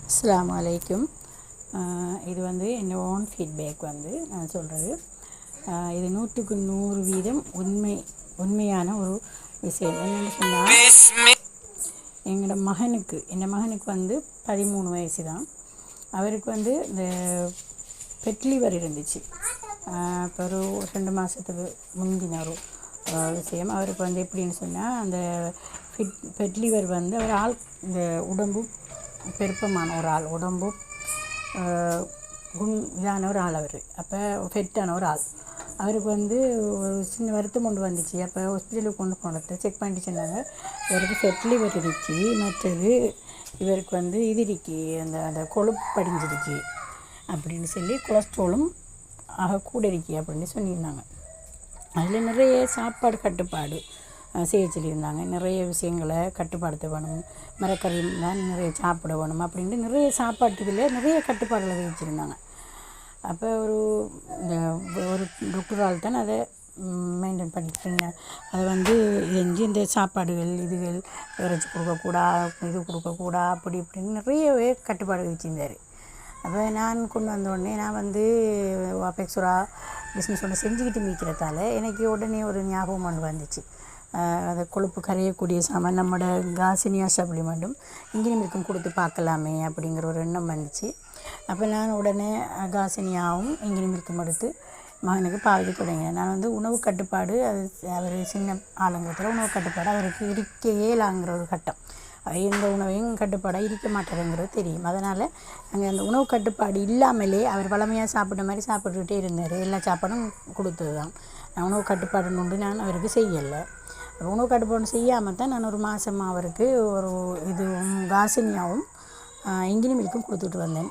அஸ்ஸலாமு அலைக்கும். இது வந்து என்னோட ஓன் ஃபீட்பேக் வந்து நான் சொல்கிறது. இது 100% உண்மையான ஒரு விஷயம். என்னென்னு சொன்னால், என் மகனுக்கு வந்து 13 வயசு தான். அவருக்கு வந்து இந்த பெட் லிவர் இருந்துச்சு. இப்போ ஒரு 2 மாதத்துக்கு முந்தின ஒரு விஷயம். அவருக்கு வந்து எப்படின்னு சொன்னால், அந்த பெட் லிவர் வந்து அவர் இந்த உடம்பு பெருப்பமான ஒரு ஆள், உடம்பு இதான ஒரு ஆள். அவர் அப்போ ஃபெட்டான ஒரு ஆள். அவருக்கு வந்து ஒரு சின்ன வருத்தம் கொண்டு வந்துச்சு. அப்போ ஹாஸ்பிட்டலுக்கு கொண்டு போனது செக் பண்ணிட்டு சொன்னாங்க, இவருக்கு ஃபெட் லிவர் இருக்கு, மற்றது இவருக்கு வந்து இது இருக்கு, அந்த கொழுப்பு படிஞ்சிருக்கு அப்படின்னு சொல்லி, கொலஸ்ட்ராலும் கூட இருக்கு அப்படின்னு சொல்லியிருந்தாங்க. அதில் நிறைய சாப்பாடு கட்டுப்பாடு செய்ய சொல்லியிருந்தாங்க. நிறைய விஷயங்களை கட்டுப்படுத்த வேணும், மரக்கறிலாம் நிறைய சாப்பிட வேணும் அப்படின்ட்டு நிறைய சாப்பாட்டுகளில் நிறைய கட்டுப்பாடுகளை விதிச்சிருந்தாங்க. அப்போ ஒரு டாக்டரால் தான் அதை மெயின்டைன் பண்ணிட்டுருங்க. அதை வந்து இந்த சாப்பாடுகள் இதுகள் இறைச்சி கொடுக்கக்கூடா, இது கொடுக்கக்கூடா, அப்படி இப்படின்னு நிறையவே கட்டுப்பாடு விதிச்சிருந்தார். அப்போ நான் கொண்டு வந்தோடனே நான் வந்து அபெக்ஸுரா பிஸ்னஸ் ஒன்று செஞ்சுக்கிட்டு மீக்கிறதால எனக்கு உடனே ஒரு ஞாபகம் ஒன்று வந்துச்சு. அதை கொழுப்பு கரையக்கூடிய சாமான் நம்மளோட காசினியா சப்ளிமெண்ட்டும் இன்ஜினி மில்க்கும் கொடுத்து பார்க்கலாமே அப்படிங்கிற ஒரு எண்ணம் வந்துச்சு. அப்போ நான் உடனே காசினியாவும் இன்ஜினி மில்க்கும் எடுத்து மகனுக்கு பாவிக்க தொடங்கினேன். நான் வந்து உணவு கட்டுப்பாடு, அவர் சின்ன ஆளுங்கிறதுல உணவு கட்டுப்பாடு அவருக்கு இருக்க இயலாங்கிற ஒரு கட்டம். எந்த உணவையும் கட்டுப்பாடாக இருக்க மாட்டாருங்கிறது தெரியும். அதனால் நாங்கள் அந்த உணவு கட்டுப்பாடு இல்லாமலே அவர் வளமையாக சாப்பிட்ற மாதிரி சாப்பிட்டுக்கிட்டே இருந்தார். எல்லா சாப்பாடும் கொடுத்தது தான். நான் உணவு கட்டுப்பாடு உண்டு நான் அவருக்கு செய்யலை. உணவு கட்டுப்பாடு செய்யாமல் தான் நான் ஒரு மாதமாக அவருக்கு ஒரு காசினியாவும் இன்ஜினி மில்க்கும் கொடுத்துட்டு வந்தேன்.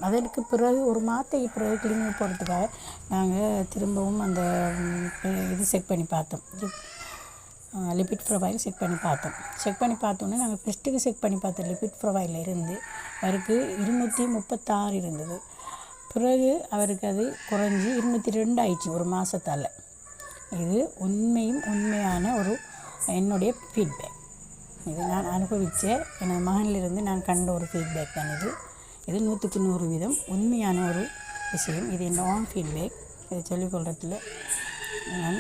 அதற்கு பிறகு ஒரு மாதத்துக்கு பிறகு கிளினிக் போகிறதுக்காக நாங்கள் திரும்பவும் அந்த இது செக் பண்ணி பார்த்தோம். லிபிட் ப்ரொஃபைல் செக் பண்ணி பார்த்தோன்னே நாங்கள் ஃபஸ்ட்டுக்கு செக் பண்ணி பார்த்தோம். லிபிட் ப்ரொஃபைலில் இருந்து அவருக்கு 236 இருந்தது. பிறகு அவருக்கு அது குறைஞ்சி 202 ஆயிடுச்சு ஒரு மாதத்தால். இது உண்மையான ஒரு என்னுடைய ஃபீட்பேக். இது நான் அனுபவித்த எனது மகனிலிருந்து நான் கண்ட ஒரு ஃபீட்பேக் தான் இது 100% உண்மையான ஒரு விஷயம். இது என்னோட ஓன் ஃபீட்பேக். இதை சொல்லிக்கொள்கிறதுல நான்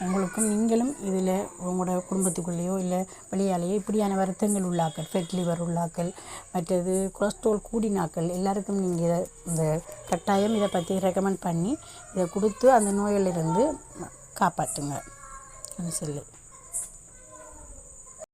உங்களுக்கும், நீங்களும் இதில் உங்களோட குடும்பத்துக்குள்ளேயோ இல்லை வெளியாலேயோ இப்படியான வருத்தங்கள் உள்ளாக்கள், ஃபெட் லிவர் உள்ளாக்கள், மற்றது கொலஸ்ட்ரால் கூடினாக்கள் எல்லாருக்கும் நீங்கள் இந்த கட்டாயம் இதை பற்றி ரெக்கமெண்ட் பண்ணி இதை கொடுத்து அந்த நோயிலிருந்து காப்பாற்றுங்க சொல்லி